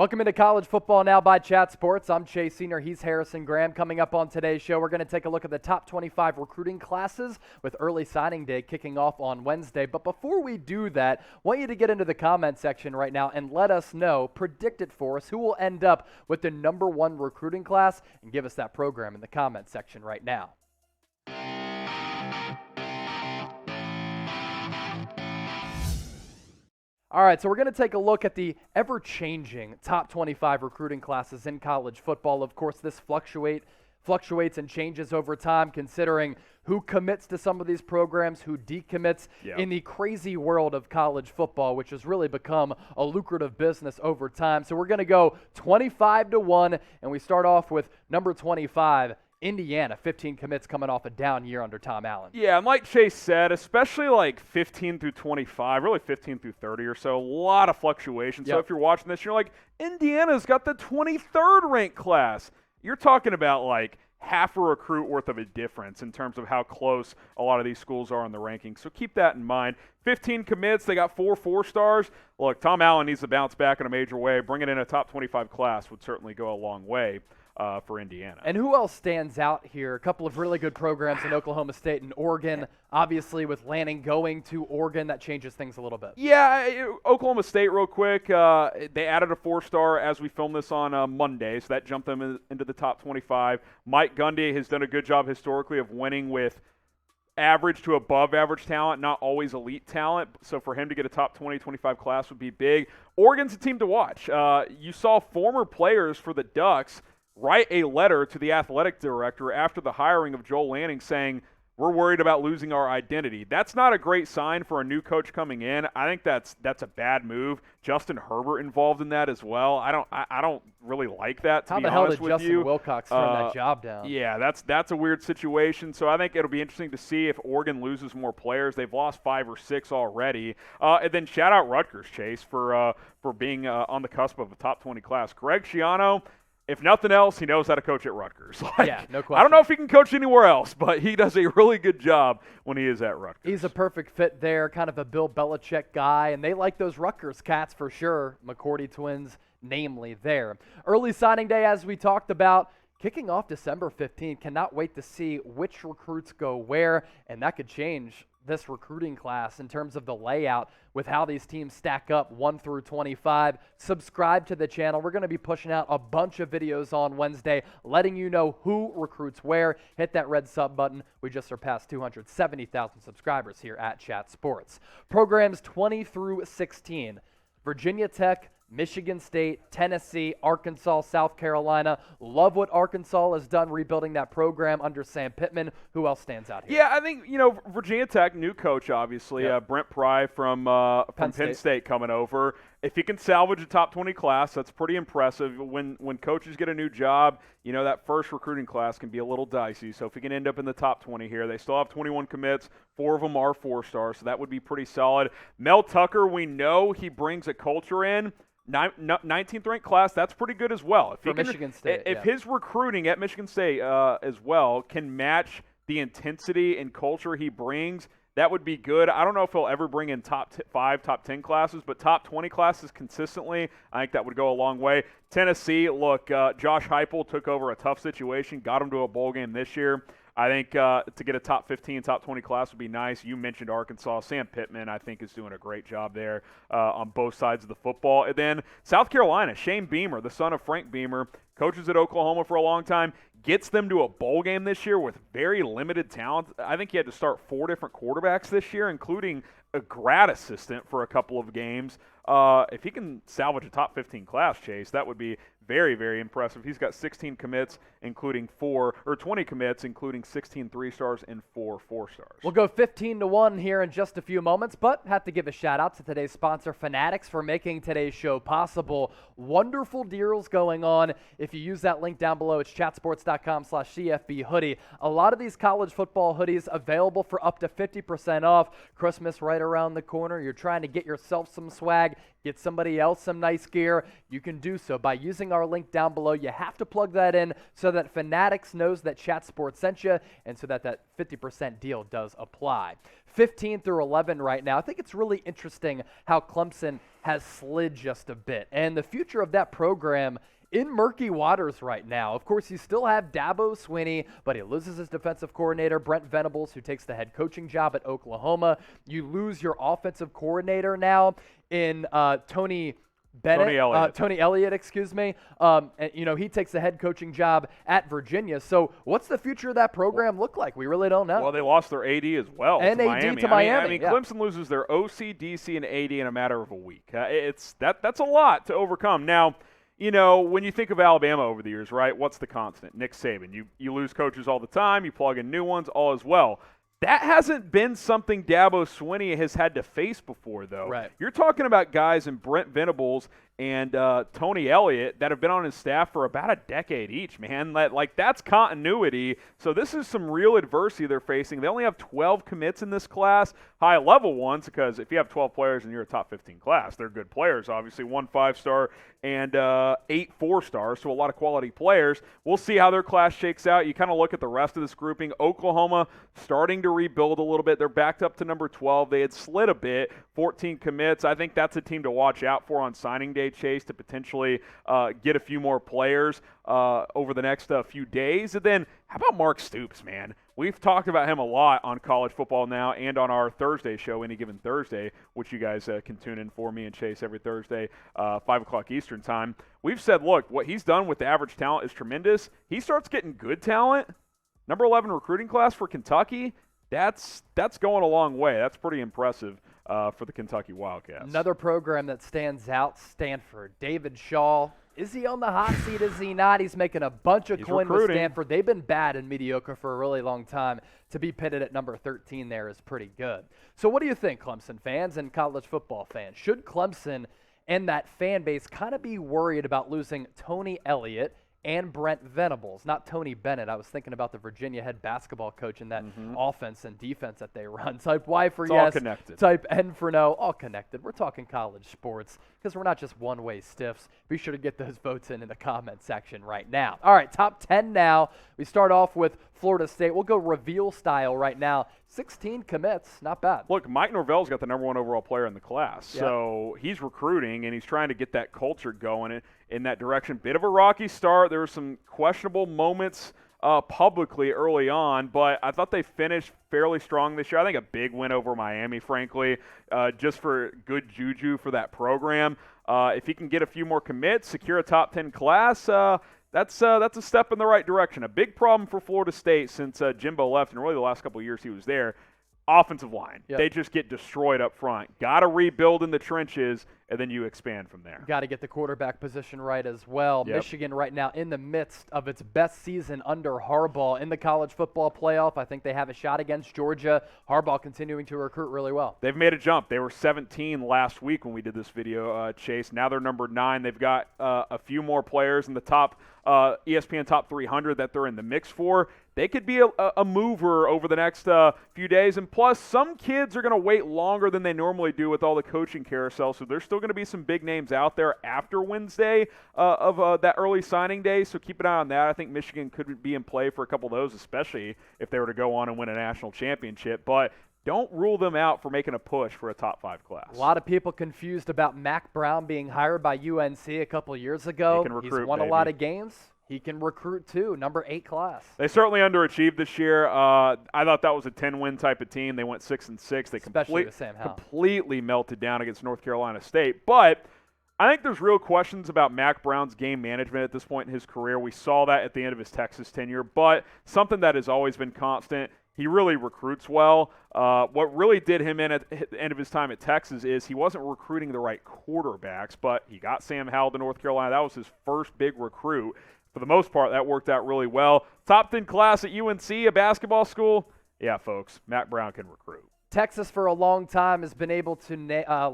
Welcome into College Football Now by Chat Sports. I'm Chase Senior. He's Harrison Graham. Coming up on today's show, we're going to take a look at the top 25 recruiting classes with early signing day kicking off on Wednesday. But before we do that, I want you to get into the comment section right now and let us know, predict it for us, who will end up with the number one recruiting class, and give us that program in the comment section right now. All right, so we're going to take a look at the ever-changing top 25 recruiting classes in college football. Of course, this fluctuates and changes over time, considering who commits to some of these programs, who decommits in the crazy world of college football, which has really become a lucrative business over time. So we're going to go 25-1, and we start off with number 25, Indiana, 15 commits coming off a down year under Tom Allen. Yeah, and like Chase said, especially like 15 through 25, really 15 through 30 or so, a lot of fluctuation. So if you're watching this, you're like, Indiana's got the 23rd ranked class. You're talking about like half a recruit worth of a difference in terms of how close a lot of these schools are in the rankings. So keep that in mind. 15 commits, they got 4 4-stars. Look, Tom Allen needs to bounce back in a major way. Bringing in a top 25 class would certainly go a long way for Indiana. And who else stands out here? A couple of really good programs in Oklahoma State and Oregon. Obviously, with Lanning going to Oregon, that changes things a little bit. Yeah, Oklahoma State real quick. They added a 4-star as we film this on Monday, so that jumped them into the top 25. Mike Gundy has done a good job historically of winning with average to above average talent, not always elite talent. So for him to get a top 20, 25 class would be big. Oregon's a team to watch. You saw former players for the Ducks write a letter to the athletic director after the hiring of Joel Lanning saying, we're worried about losing our identity. That's not a great sign for a new coach coming in. I think that's a bad move. Justin Herbert involved in that as well. I don't really like that, to be honest with you. How the hell did Justin Wilcox turn that job down? Yeah, that's a weird situation. So I think it'll be interesting to see if Oregon loses more players. They've lost 5 or 6 already. And then shout out Rutgers, Chase, for being on the cusp of a top 20 class. Greg Schiano, if nothing else, he knows how to coach at Rutgers. Yeah, no question. I don't know if he can coach anywhere else, but he does a really good job when he is at Rutgers. He's a perfect fit there, kind of a Bill Belichick guy, and they like those Rutgers cats for sure. McCourty twins, namely there. Early signing day, as we talked about, kicking off December 15th. Cannot wait to see which recruits go where, and that could change this recruiting class in terms of the layout with how these teams stack up 1 through 25. Subscribe to the channel. We're going to be pushing out a bunch of videos on Wednesday, letting you know who recruits where. Hit that red sub button. We just surpassed 270,000 subscribers here at Chat Sports. Programs 20 through 16. Virginia Tech, Michigan State, Tennessee, Arkansas, South Carolina. Love what Arkansas has done rebuilding that program under Sam Pittman. Who else stands out here? Yeah, I think, Virginia Tech, new coach, obviously. Brent Pry from Penn State coming over. If he can salvage a top 20 class, that's pretty impressive. When coaches get a new job, that first recruiting class can be a little dicey. So if he can end up in the top 20 here, they still have 21 commits. 4 of them are 4-stars, so that would be pretty solid. Mel Tucker, we know he brings a culture in. 19th ranked class, that's pretty good as well. For Michigan State. If his recruiting at Michigan State as well can match the intensity and culture he brings, that would be good. I don't know if he'll ever bring in top 5, top 10 classes, but top 20 classes consistently, I think that would go a long way. Tennessee, look, Josh Heupel took over a tough situation, got him to a bowl game this year. I think to get a top 15, top 20 class would be nice. You mentioned Arkansas. Sam Pittman, I think, is doing a great job there on both sides of the football. And then South Carolina, Shane Beamer, the son of Frank Beamer, coaches at Oklahoma for a long time, gets them to a bowl game this year with very limited talent. I think he had to start 4 different quarterbacks this year, including a grad assistant for a couple of games. If he can salvage a top 15 class, Chase, that would be very, very impressive. He's got 16 commits, including 20 commits, including 16 3-stars and 4 4-stars. We'll go 15-1 here in just a few moments, but have to give a shout out to today's sponsor, Fanatics, for making today's show possible. Wonderful deals going on. If you use that link down below, it's chatsports.com/CFB hoodie. A lot of these college football hoodies available for up to 50% off. Christmas right around the corner. You're trying to get yourself some swag. get somebody else some nice gear, you can do so by using our link down below. You have to plug that in so that Fanatics knows that Chat Sports sent you, and so that 50% deal does apply. 15 through 11 right now. I think it's really interesting how Clemson has slid just a bit, and the future of that program in murky waters right now. Of course, you still have Dabo Swinney, but he loses his defensive coordinator, Brent Venables, who takes the head coaching job at Oklahoma. You lose your offensive coordinator now in Tony Elliott, excuse me. And, he takes the head coaching job at Virginia. So what's the future of that program look like? We really don't know. Well, they lost their AD as well and to AD Miami. to Miami. I mean, Clemson loses their OC, DC, and AD in a matter of a week. That's a lot to overcome. Now, when you think of Alabama over the years, right, what's the constant? Nick Saban. You lose coaches all the time. You plug in new ones, all as well. That hasn't been something Dabo Swinney has had to face before, though. Right. You're talking about guys in Brent Venables and Tony Elliott that have been on his staff for about a decade each, man. That's continuity. So this is some real adversity they're facing. They only have 12 commits in this class, high-level ones, because if you have 12 players and you're a top 15 class, they're good players, obviously. 1 5-star and 8 4-stars, so a lot of quality players. We'll see how their class shakes out. You kind of look at the rest of this grouping. Oklahoma starting to rebuild a little bit. They're backed up to number 12. They had slid a bit, 14 commits. I think that's a team to watch out for on signing day, Chase, to potentially get a few more players over the next few days. And then how about Mark Stoops, man? We've talked about him a lot on College Football Now and on our Thursday show, Any Given Thursday, which you guys can tune in for me and Chase every Thursday, 5 o'clock Eastern time. We've said, look, what he's done with the average talent is tremendous. He starts getting good talent. Number 11 recruiting class for Kentucky, that's going a long way. That's pretty impressive for the Kentucky Wildcats. Another program that stands out, Stanford. David Shaw. Is he on the hot seat? Is he not? He's making a bunch of coin with Stanford. They've been bad and mediocre for a really long time. To be pitted at number 13 there is pretty good. So what do you think, Clemson fans and college football fans? Should Clemson and that fan base kind of be worried about losing Tony Elliott and Brent Venables, not Tony Bennett? I was thinking about the Virginia head basketball coach and that offense and defense that they run. Type Y for it's yes, all connected. Type N for no, all connected. We're talking college sports because we're not just one-way stiffs. Be sure to get those votes in the comment section right now. All right, top 10 now. We start off with Florida State. We'll go reveal style right now. 16 commits, not bad. Look, Mike Norvell's got the number 1 overall player in the class, so he's recruiting and he's trying to get that culture going in that direction. Bit of a rocky start. There were some questionable moments publicly early on, but I thought they finished fairly strong this year. I think a big win over Miami, frankly, just for good juju for that program. If he can get a few more commits, secure a top 10 class, that's a step in the right direction. A big problem for Florida State since Jimbo left, and really the last couple of years he was there, offensive line. Yep. They just get destroyed up front. Got to rebuild in the trenches, and then you expand from there. Got to get the quarterback position right as well. Yep. Michigan right now in the midst of its best season under Harbaugh in the college football playoff. I think they have a shot against Georgia. Harbaugh continuing to recruit really well. They've made a jump. They were 17 last week when we did this video, Chase. Now they're number 9. They've got a few more players in the top ESPN Top 300 that they're in the mix for. They could be a mover over the next few days. And plus, some kids are going to wait longer than they normally do with all the coaching carousel. So there's still going to be some big names out there after Wednesday of that early signing day. So keep an eye on that. I think Michigan could be in play for a couple of those, especially if they were to go on and win a national championship. But don't rule them out for making a push for a top 5 class. A lot of people confused about Mac Brown being hired by UNC a couple years ago. He can recruit, He's won baby. A lot of games. He can recruit too, number 8 class. They certainly underachieved this year. I thought that was a 10-win type of team. They went 6-6. They completely melted down against North Carolina State. But I think there's real questions about Mac Brown's game management at this point in his career. We saw that at the end of his Texas tenure. But something that has always been constant, he really recruits well. What really did him in at the end of his time at Texas is he wasn't recruiting the right quarterbacks, but he got Sam Howell to North Carolina. That was his first big recruit. For the most part, that worked out really well. Top 10 class at UNC, a basketball school. Yeah, folks, Mac Brown can recruit. Texas for a long time has been able to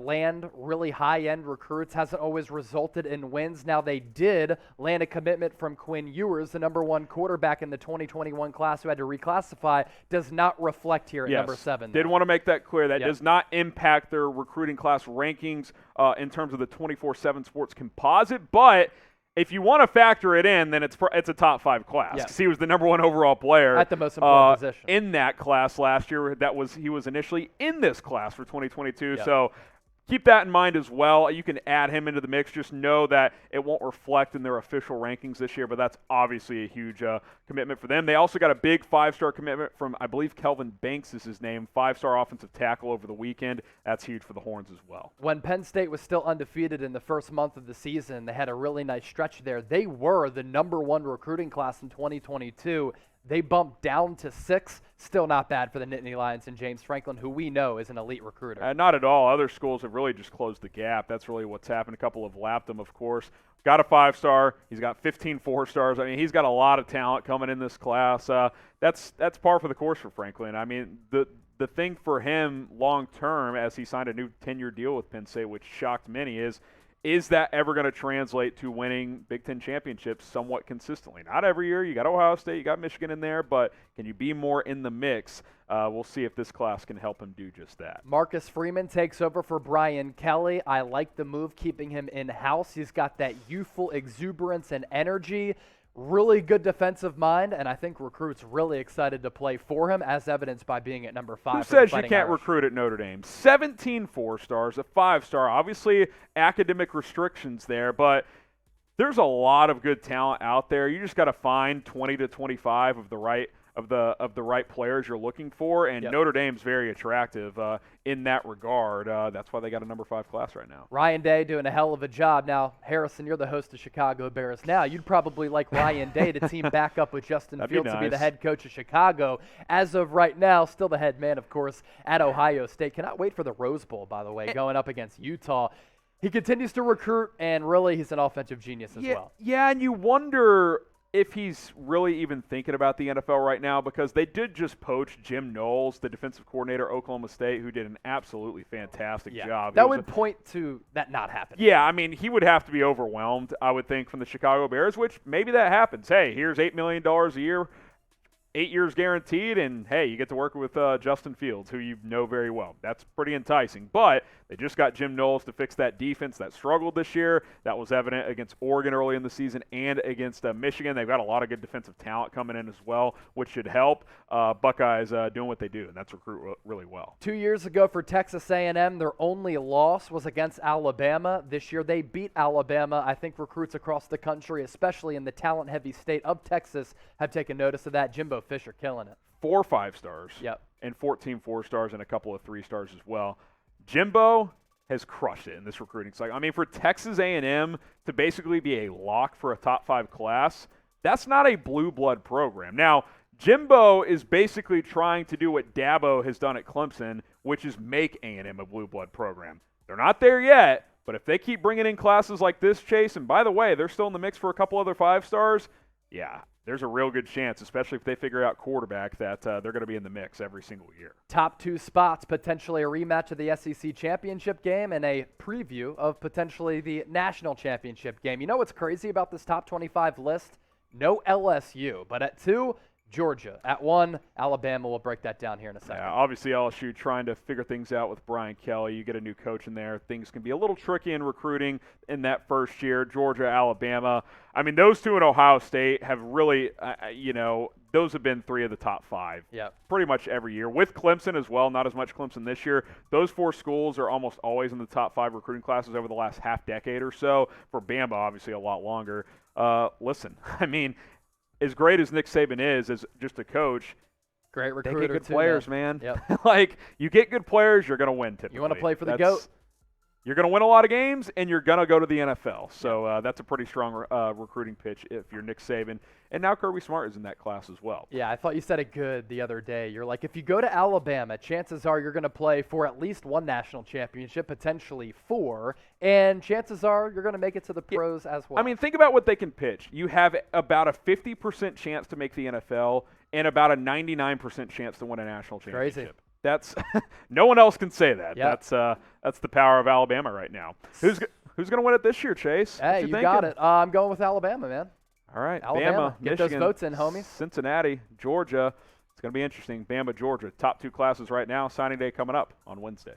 land really high-end recruits. Hasn't always resulted in wins. Now they did land a commitment from Quinn Ewers, the #1 quarterback in the 2021 class who had to reclassify. Does not reflect here at number 7. Did want to make that clear. That Yep. does not impact their recruiting class rankings in terms of the 24/7 Sports composite, but if you want to factor it in, then it's a top 5 class. Yeah. 'Cause he was the #1 overall player At the most important position. in that class last year. He was initially in this class for 2022. Yeah. So keep that in mind as well. You can add him into the mix. Just know that it won't reflect in their official rankings this year, but that's obviously a huge commitment for them. They also got a big 5-star commitment from, I believe, Kelvin Banks is his name, 5-star offensive tackle over the weekend. That's huge for the Horns as well. When Penn State was still undefeated in the first month of the season, they had a really nice stretch there. They were the #1 recruiting class in 2022. They bumped down to 6. Still not bad for the Nittany Lions and James Franklin, who we know is an elite recruiter. Not at all. Other schools have really just closed the gap. That's really what's happened. A couple have lapped him, of course. Got a 5-star. He's got 15 4-stars. I mean, he's got a lot of talent coming in this class. That's par for the course for Franklin. I mean, the thing for him long term, as he signed a new 10-year deal with Penn State, which shocked many, is that ever going to translate to winning Big Ten championships somewhat consistently? Not every year. You got Ohio State, you got Michigan in there, but can you be more in the mix? We'll see if this class can help him do just that. Marcus Freeman takes over for Brian Kelly. I like the move, keeping him in-house. He's got that youthful exuberance and energy. Really good defensive mind, and I think recruits really excited to play for him, as evidenced by being at number 5. Who says you can't recruit at Notre Dame? 17 4-stars, a 5-star. Obviously, academic restrictions there, but there's a lot of good talent out there. You just got to find 20 to 25 of the right players you're looking for, and Yep. Notre Dame's very attractive in that regard. That's why they got a number 5 class right now. Ryan Day doing a hell of a job. Now, Harrison, you're the host of Chicago Bears now. You'd probably like Ryan Day to team back up with Justin That'd be Fields to be the nice. head coach of Chicago. As of right now, still the head man, of course, at Ohio State. Cannot wait for the Rose Bowl, by the way, going up against Utah. He continues to recruit, and really, he's an offensive genius as well. Yeah, and you wonder if he's really even thinking about the NFL right now, because they did just poach Jim Knowles, the defensive coordinator at Oklahoma State, who did an absolutely fantastic job. That would point to that not happening. Yeah, I mean, he would have to be overwhelmed, I would think, from the Chicago Bears, which maybe that happens. Hey, here's $8 million a year, 8 years guaranteed, and hey, you get to work with Justin Fields, who you know very well. That's pretty enticing. But they just got Jim Knowles to fix that defense that struggled this year. That was evident against Oregon early in the season and against Michigan. They've got a lot of good defensive talent coming in as well, which should help. Buckeyes doing what they do, and that's recruit really well. 2 years ago for Texas A&M, their only loss was against Alabama. This year they beat Alabama. I think recruits across the country, especially in the talent-heavy state of Texas, have taken notice of that. Jimbo Fisher killing it. 4 5-stars. Yep. And 14 4-stars and a couple of 3-stars as well. Jimbo has crushed it in this recruiting cycle. I mean, for Texas A&M to basically be a lock for a top 5 class, that's not a blue blood program. Now, Jimbo is basically trying to do what Dabo has done at Clemson, which is make A&M a blue blood program. They're not there yet, but if they keep bringing in classes like this, Chase, and by the way, they're still in the mix for a couple other 5-stars, yeah, there's a real good chance, especially if they figure out quarterback, that they're going to be in the mix every single year. Top 2 spots, potentially a rematch of the SEC championship game and a preview of potentially the national championship game. You know what's crazy about this top 25 list? No LSU, but at 2, Georgia. At 1, Alabama. We'll break that down here in a second. Yeah, obviously LSU trying to figure things out with Brian Kelly. You get a new coach in there. Things can be a little tricky in recruiting in that first year. Georgia, Alabama. I mean, those 2 in Ohio State have really, those have been 3 of the top 5. Yep. Pretty much every year. With Clemson as well, not as much Clemson this year. Those 4 schools are almost always in the top 5 recruiting classes over the last half decade or so. For Bama, obviously a lot longer. Listen, I mean, as great as Nick Saban is as just a coach, great they recruiter get good too, players, man. Yep. Like, you get good players, you're going to win typically. You want to play for the GOAT? You're going to win a lot of games, and you're going to go to the NFL. So that's a pretty strong recruiting pitch if you're Nick Saban. And now Kirby Smart is in that class as well. Yeah, I thought you said it good the other day. You're like, if you go to Alabama, chances are you're going to play for at least 1 national championship, potentially 4, and chances are you're going to make it to the pros as well. I mean, think about what they can pitch. You have about a 50% chance to make the NFL and about a 99% chance to win a national championship. Crazy. That's no one else can say that. Yep. That's the power of Alabama right now. Who's going to win it this year, Chase? Hey, you got it. I'm going with Alabama, man. All right, Alabama. Bama, Get Michigan, those votes in, homies. Cincinnati, Georgia. It's going to be interesting. Bama, Georgia, top 2 classes right now. Signing day coming up on Wednesday.